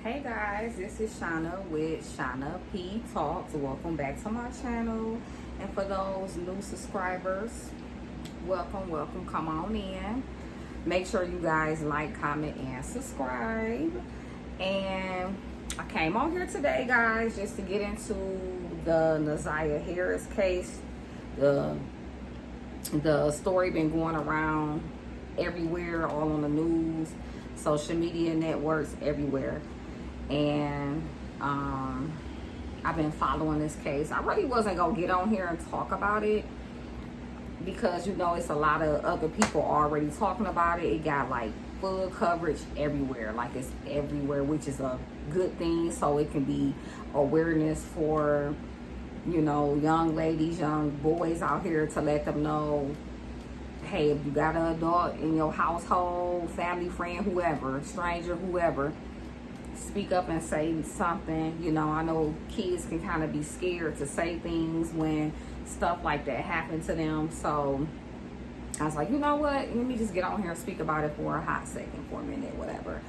Hey guys, this is Shauna with Shauna P Talks. Welcome back to my channel. And for those new subscribers, welcome. Come on in. Make sure you guys like, comment, and subscribe. And I came on here today, guys, just to get into the Naziah Harris case. The story been going around everywhere, all on the news, social media networks, everywhere. And I've been following this case. I really wasn't gonna get on here and talk about it because it's a lot of other people already talking about it. It got like full coverage everywhere, like it's everywhere, which is a good thing. So it can be awareness for young ladies, young boys out here, to let them know, hey, if you got an adult in your household, family, friend, whoever, stranger, whoever, speak up and say something. I know kids can kind of be scared to say things when stuff like that happen to them. So I was like, you know what? Let me just get on here and speak about it for a hot second, for a minute, whatever.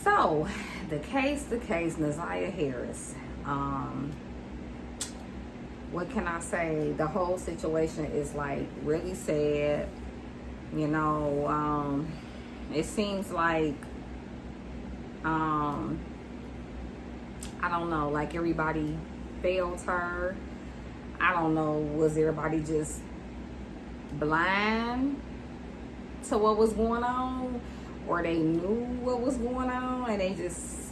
So the case, Naziah Harris. What can I say? The whole situation is like really sad. It seems like I don't know, like everybody failed her. I don't know, was everybody just blind to what was going on, or they knew what was going on and they just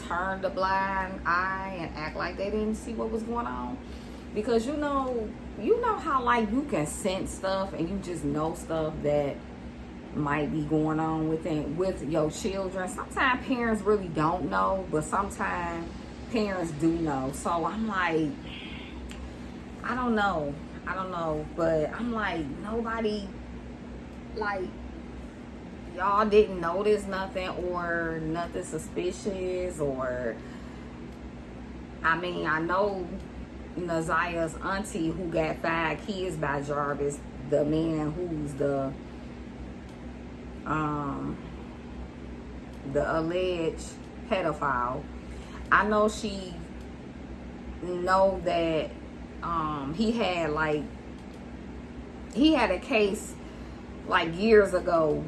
turned a blind eye and act like they didn't see what was going on? Because you know how like you can sense stuff and you just know stuff that might be going on with your children. Sometimes parents really don't know, but sometimes parents do know. So I'm like, I don't know, but I'm like, nobody, like, y'all didn't notice nothing or nothing suspicious, or I mean, I know Naziah's auntie, who got 5 kids by Jarvis, the man who's the alleged pedophile. I know she know that he had a case like years ago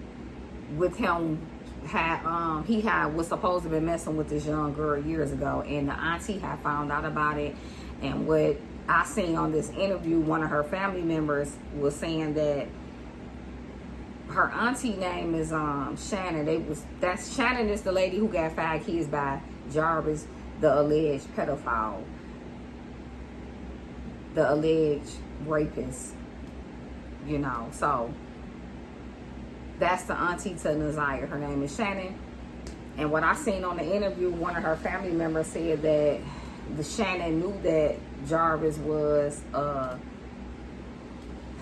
with him. He was supposed to be messing with this young girl years ago, and the auntie had found out about it. And what I seen on this interview, one of her family members was saying that her auntie name is Shannon. Shannon is the lady who got 5 kids by Jarvis, the alleged pedophile, the alleged rapist. So that's the auntie to Naziah. Her name is Shannon. And what I seen on the interview, one of her family members said that the Shannon knew that Jarvis was a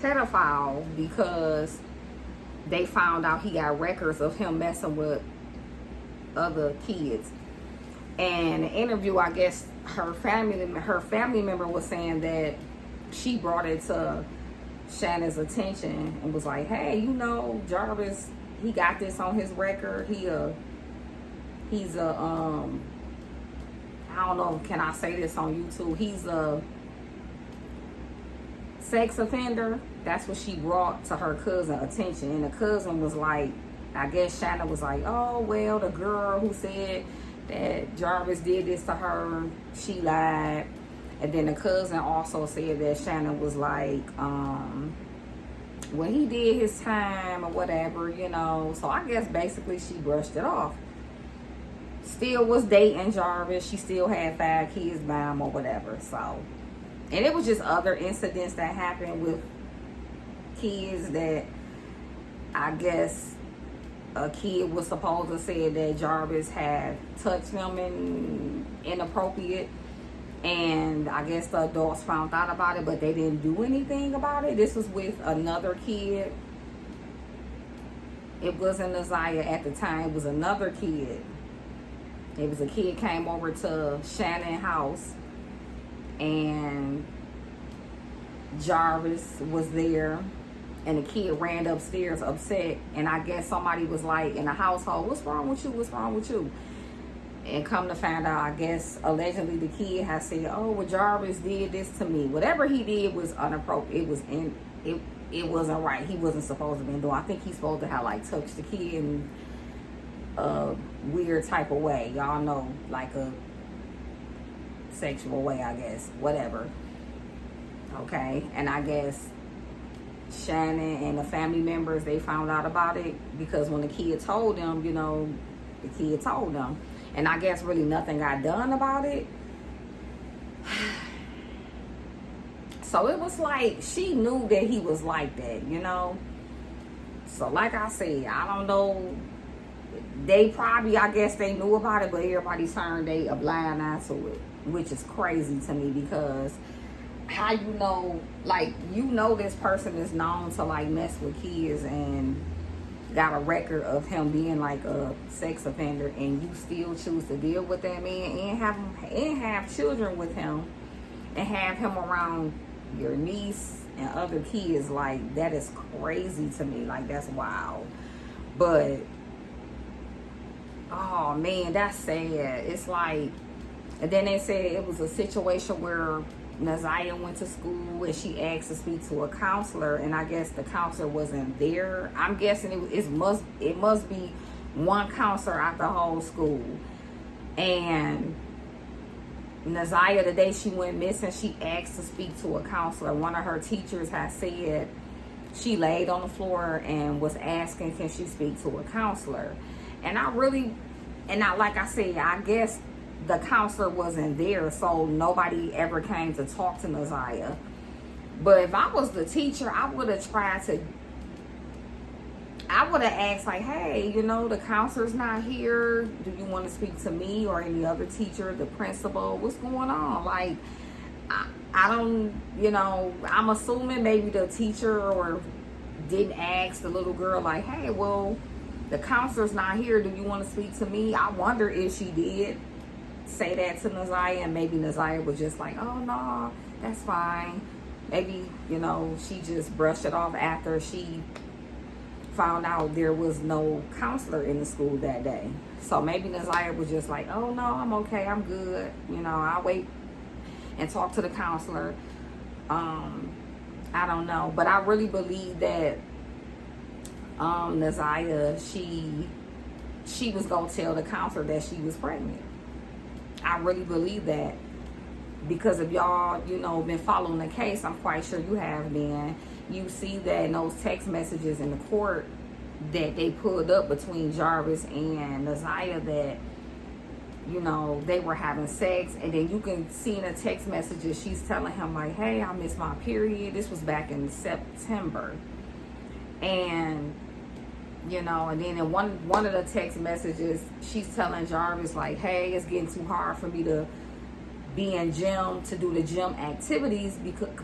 pedophile because they found out he got records of him messing with other kids. And the interview, I guess her family member was saying that she brought it to Shannon's attention and was like, hey, Jarvis, he got this on his record. He's a I don't know, can I say this on YouTube? He's a sex offender. That's what she brought to her cousin's attention. And the cousin was like, I guess Shannon was like, oh, well, the girl who said that Jarvis did this to her, she lied. And then the cousin also said that Shannon was like, when he did his time or whatever, So I guess basically she brushed it off. Still was dating Jarvis. She still had 5 kids by him or whatever. So, and it was just other incidents that happened with kids that I guess a kid was supposed to say that Jarvis had touched them in inappropriate, and I guess the adults found out about it, but they didn't do anything about it. This was with another kid. It wasn't Naziah at the time. It was another kid. It was a kid came over to Shannon's house, and Jarvis was there, And the kid ran upstairs upset. And I guess somebody was like in the household, what's wrong with you? What's wrong with you? And come to find out, I guess, allegedly the kid has said, oh, well, Jarvis did this to me. Whatever he did was inappropriate. It wasn't right. He wasn't supposed to be doing. I think he's supposed to have, like, touched the kid in a weird type of way. Y'all know, like a sexual way, I guess. Whatever. Okay? And I guess Shannon and the family members, they found out about it because when the kid told them, you know, the kid told them. And I guess really nothing got done about it. So it was like she knew that he was like that, you know. So like I said, I don't know. They probably, I guess they knew about it, but everybody turned a blind eye to it, which is crazy to me because how you know, like, you know this person is known to, like, mess with kids and got a record of him being like a sex offender, and you still choose to deal with that man and have children with him and have him around your niece and other kids. Like, that is crazy to me. Like, that's wild. But oh man, that's sad. It's like, and then they said it was a situation where Naziah went to school and she asked to speak to a counselor, and I guess the counselor wasn't there. I'm guessing it must be one counselor at the whole school. And Naziah, the day she went missing, she asked to speak to a counselor. One of her teachers had said she laid on the floor and was asking, can she speak to a counselor? And like I said, I guess the counselor wasn't there, so nobody ever came to talk to Naziah. But if I was the teacher, I would have asked, like, hey, you know, the counselor's not here. Do you want to speak to me or any other teacher, the principal? What's going on? Like, I don't, you know, I'm assuming maybe the teacher or didn't ask the little girl, like, hey, well, the counselor's not here. Do you want to speak to me? I wonder if she did say that to Naziah, and maybe Naziah was just like, oh no, that's fine. Maybe, you know, she just brushed it off after she found out there was no counselor in the school that day. So maybe Naziah was just like, oh no, I'm okay, I'm good, you know, I'll wait and talk to the counselor. I don't know, but I really believe that Naziah, she was gonna tell the counselor that she was pregnant. I really believe that, because if y'all, you know, been following the case, I'm quite sure you have been. You see that in those text messages in the court that they pulled up between Jarvis and Naziah, that, you know, they were having sex. And then you can see in the text messages, she's telling him, like, hey, I missed my period. This was back in September. And, you know, and then in one of the text messages, she's telling Jarvis, like, hey, it's getting too hard for me to be in gym, to do the gym activities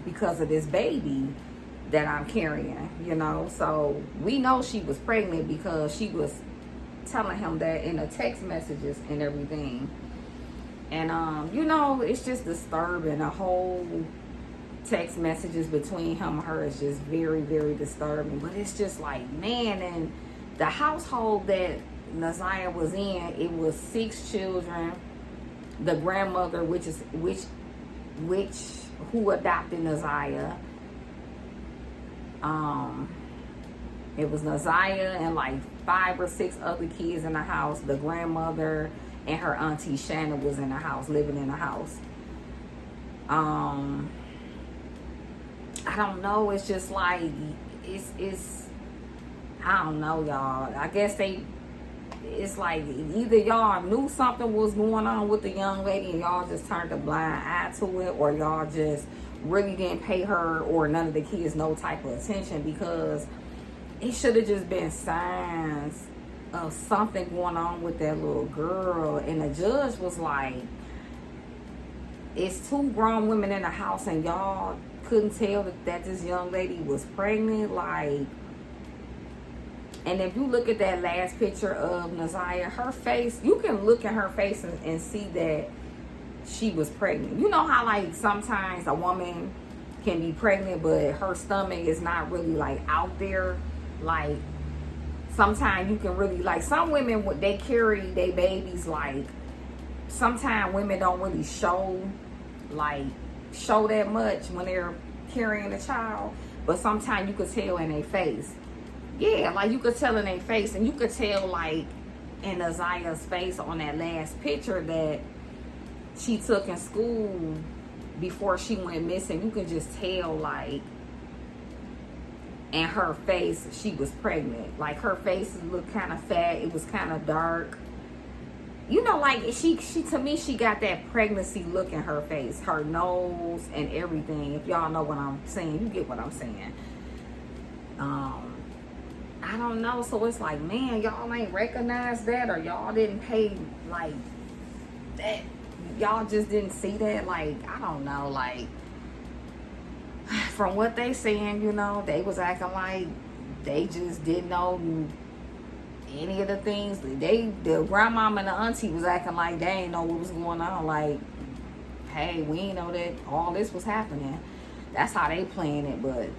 because of this baby that I'm carrying, you know. So we know she was pregnant because she was telling him that in the text messages and everything. And you know, it's just disturbing. The whole text messages between him and her is just very, very disturbing. But it's just like, man, and the household that Naziah was in, it was 6 children. The grandmother, who adopted Naziah, it was Naziah and like 5 or 6 other kids in the house. The grandmother and her auntie Shannon was in the house, living in the house. I don't know. It's just like, it's I don't know, y'all. I guess it's like either y'all knew something was going on with the young lady and y'all just turned a blind eye to it, or y'all just really didn't pay her or none of the kids no type of attention, because it should have just been signs of something going on with that little girl. And the judge was like, it's 2 grown women in the house and y'all couldn't tell that this young lady was pregnant. Like, and if you look at that last picture of Naziah, her face, you can look at her face and see that she was pregnant. You know how, like, sometimes a woman can be pregnant, but her stomach is not really like out there. Like sometimes you can really, like some women, they carry their babies, like sometimes women don't really show that much when they're carrying a child, but sometimes you could tell in their face. Yeah, like you could tell in their face, and you could tell like in Aziah's face on that last picture that she took in school before she went missing. You could just tell, like, in her face she was pregnant. Like her face looked kind of fat, it was kind of dark, you know, like she to me, she got that pregnancy look in her face, her nose and everything. If y'all know what I'm saying, you get what I'm saying. I don't know. So it's like, man, y'all ain't recognize that, or y'all didn't pay like that. Y'all just didn't see that. Like, I don't know. Like, from what they saying, you know, they was acting like they just didn't know any of the things. The grandmama and the auntie was acting like they ain't know what was going on. Like, hey, we ain't know that all this was happening. That's how they playing it, but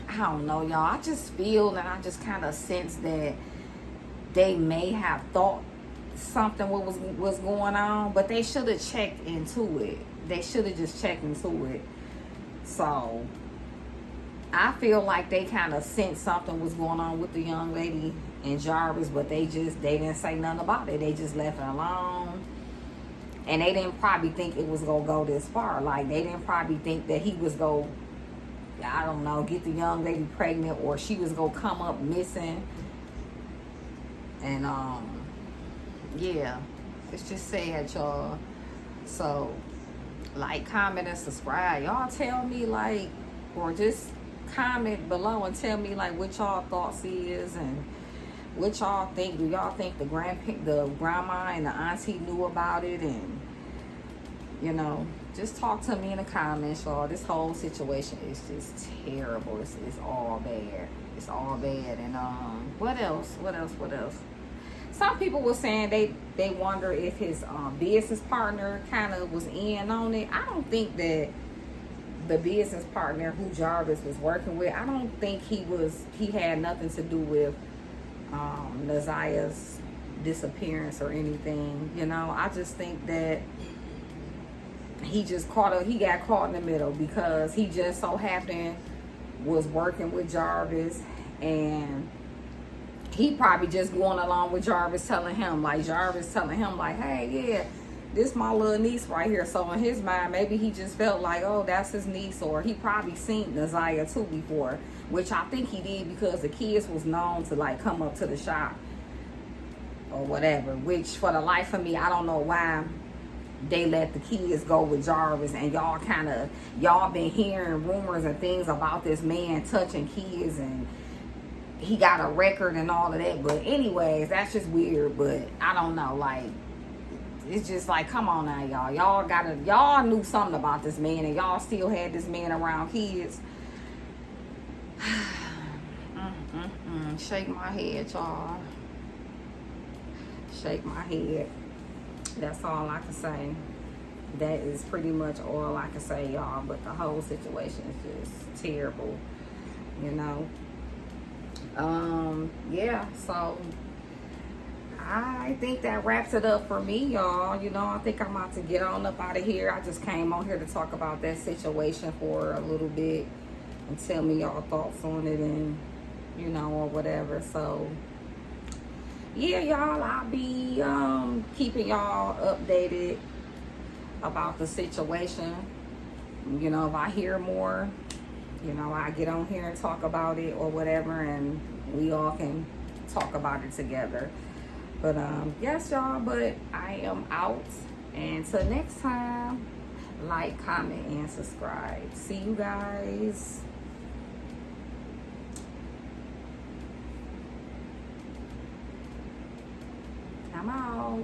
I don't know, y'all. I just feel and I just kind of sense that they may have thought something was going on, but they should have checked into it. They should have just checked into it. So I feel like they kind of sensed something was going on with the young lady and Jarvis, but they didn't say nothing about it. They just left it alone. And they didn't probably think it was gonna go this far. Like, they didn't probably think that he was gonna, I don't know, get the young lady pregnant, or she was gonna come up missing. And yeah, it's just sad, y'all. So like, comment, and subscribe. Y'all tell me, like, or just comment below and tell me like what y'all thoughts is, and what y'all think. Do y'all think the grandma and the auntie knew about it? And you know, just talk to me in the comments, y'all. This whole situation is just terrible. It's all bad. It's all bad. And what else? Some people were saying they wonder if his business partner kind of was in on it. I don't think that the business partner who Jarvis was working with, I don't think he had nothing to do with Naziah's disappearance or anything. You know, I just think that he got caught in the middle, because he just so happened was working with Jarvis, and he probably just going along with Jarvis telling him like, hey, yeah, this my little niece right here. So in his mind, maybe he just felt like, oh, that's his niece. Or he probably seen Naziah too before, which I think he did, because the kids was known to like come up to the shop or whatever, which for the life of me, I don't know why they let the kids go with Jarvis. And y'all been hearing rumors and things about this man touching kids, and he got a record and all of that. But anyways, that's just weird. But I don't know, like, it's just like, come on now, y'all. Y'all knew something about this man, and y'all still had this man around kids. Shake my head, y'all. Shake my head. That's all I can say. That is pretty much all I can say, y'all. But the whole situation is just terrible, you know. Yeah, so I think that wraps it up for me, y'all. You know, I think I'm about to get on up out of here. I just came on here to talk about that situation for a little bit and tell me y'all thoughts on it, and you know, or whatever. So yeah, y'all, I'll be keeping y'all updated about the situation. You know, if I hear more, you know, I get on here and talk about it or whatever, and we all can talk about it together. But yes, y'all, but I am out. And till next time, like, comment, and subscribe. See you guys. I'm out.